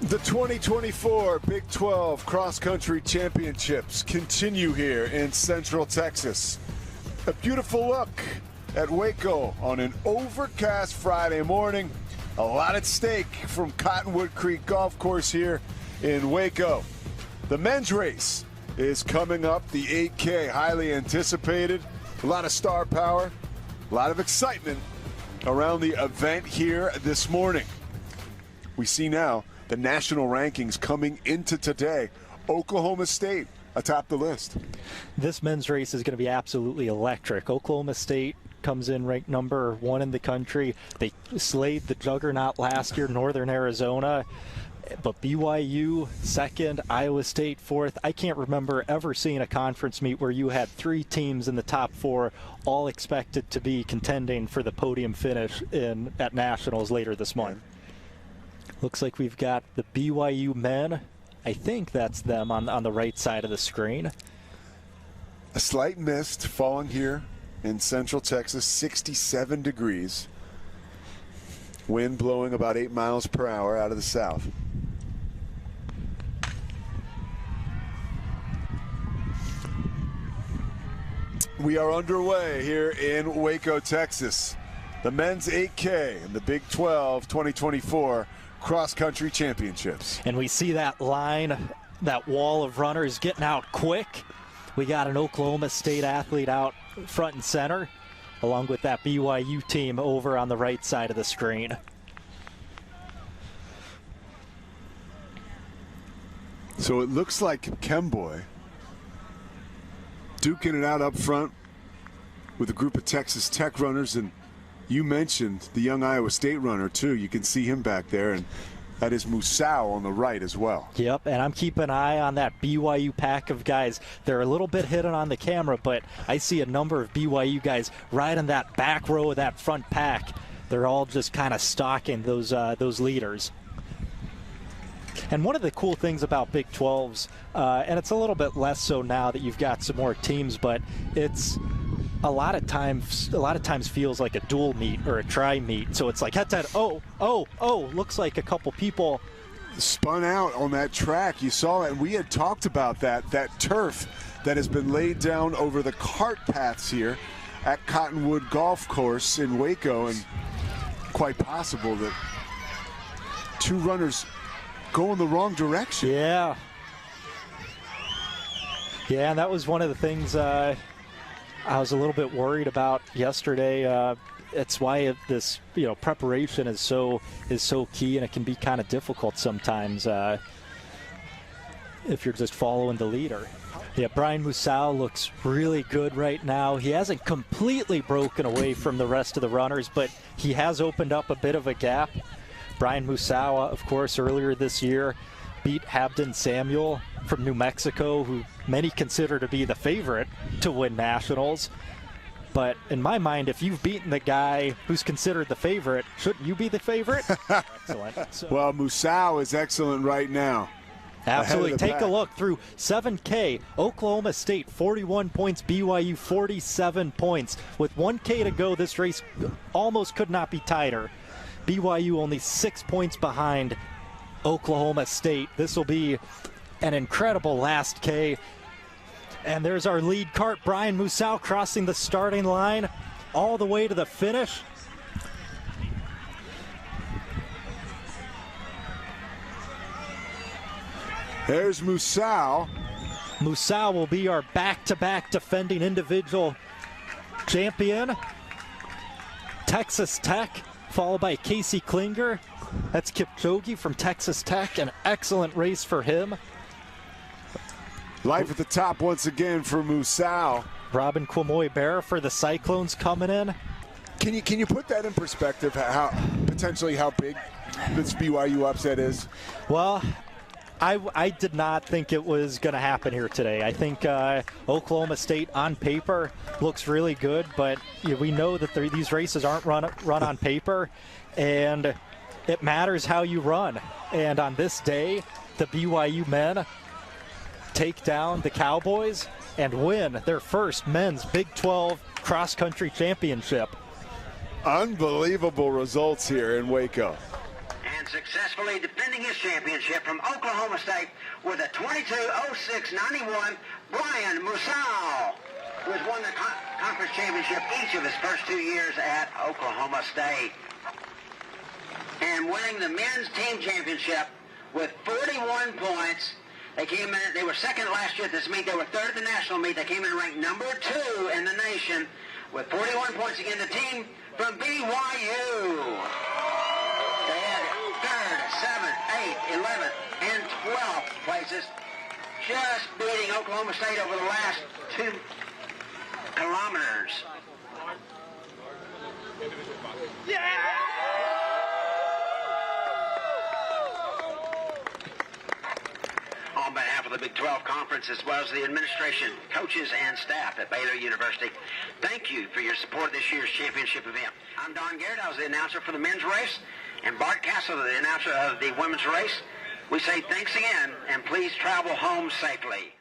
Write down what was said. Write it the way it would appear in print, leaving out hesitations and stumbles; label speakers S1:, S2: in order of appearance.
S1: The 2024 Big 12 Cross Country Championships continue here in Central Texas. A beautiful look at Waco on an overcast Friday morning. A lot at stake from Cottonwood Creek Golf Course here in Waco. The men's race is coming up, the 8K, highly anticipated. A lot of star power, a lot of excitement around the event here this morning. We see now the national rankings coming into today. Oklahoma State atop the list.
S2: This men's race is going to be absolutely electric. Oklahoma State comes in ranked number 1 in the country. They slayed the juggernaut last year, Northern Arizona. But BYU second, Iowa State fourth. I can't remember ever seeing a conference meet where you had 3 teams in the top 4 all expected to be contending for the podium finish at Nationals later this month. Looks like we've got the BYU men. I think that's them on the right side of the screen.
S1: A slight mist falling here in Central Texas, 67 degrees. Wind blowing about 8 miles per hour out of the south. We are underway here in Waco, Texas. The men's 8K and the Big 12 2024 Cross Country Championships.
S2: And we see that line, that wall of runners getting out quick. We got an Oklahoma State athlete out front and center, along with that BYU team over on the right side of the screen.
S1: So it looks like Kemboy duking it out up front with a group of Texas Tech runners, and you mentioned the young Iowa State runner too. You can see him back there, and that is Musau on the right as well.
S2: Yep, and I'm keeping an eye on that BYU pack of guys. They're a little bit hidden on the camera, but I see a number of BYU guys right in that back row of that front pack. They're all just kind of stalking those leaders. And one of the cool things about Big 12s, and it's a little bit less so now that you've got some more teams, but it's a lot of times feels like a dual meet or a tri meet. So it's like head-to-head. Oh, looks like a couple people
S1: spun out on that track. You saw it, and we had talked about that turf that has been laid down over the cart paths here at Cottonwood Golf Course in Waco, and quite possible that 2 runners go in the wrong direction.
S2: Yeah, and that was one of the things I was a little bit worried about yesterday. It's why this preparation is so key, and it can be kind of difficult sometimes if you're just following the leader. Yeah, Brian Musau looks really good right now. He hasn't completely broken away from the rest of the runners, but he has opened up a bit of a gap. Brian Musau, of course, earlier this year beat Habden Samuel from New Mexico, who many consider to be the favorite to win nationals. But in my mind, if you've beaten the guy who's considered the favorite, shouldn't you be the favorite? Excellent.
S1: Well, Musau is excellent right now.
S2: Absolutely. Take a look through 7K. Oklahoma State 41 points, BYU 47 points. With 1K to go, this race almost could not be tighter. BYU only 6 points behind Oklahoma State. This will be an incredible last K. And there's our lead cart, Brian Musau, crossing the starting line all the way to the finish.
S1: There's Musau.
S2: Musau will be our back-to-back defending individual champion. Texas Tech, followed by Casey Klinger. That's Kipchoge from Texas Tech. An excellent race for him.
S1: Life at the top once again for Musau.
S2: Robin Quamoy-Bear for the Cyclones coming in.
S1: Can you put that in perspective, how potentially how big this BYU upset is?
S2: Well, I did not think it was going to happen here today. I think Oklahoma State on paper looks really good, but we know that these races aren't run on paper, and it matters how you run. And on this day, the BYU men take down the Cowboys and win their first men's Big 12 cross-country championship.
S1: Unbelievable results here in Waco.
S3: and successfully defending his championship from Oklahoma State with a 22:06.91, Brian Musal, who has won the conference championship each of his first 2 years at Oklahoma State. And winning the men's team championship with 41 points. They were second last year at this meet. They were third at the national meet. They came in ranked number 2 in the nation with 41 points again. The team from BYU. They had 3rd, 7th, 8th, 11th, and 12th places, just beating Oklahoma State over the last 2 kilometers. On behalf of the Big 12 Conference, as well as the administration, coaches, and staff at Baylor University, thank you for your support of this year's championship event. I'm Don Garrett. I was the announcer for the men's race, and Bart Castle, the announcer of the women's race. We say thanks again, and please travel home safely.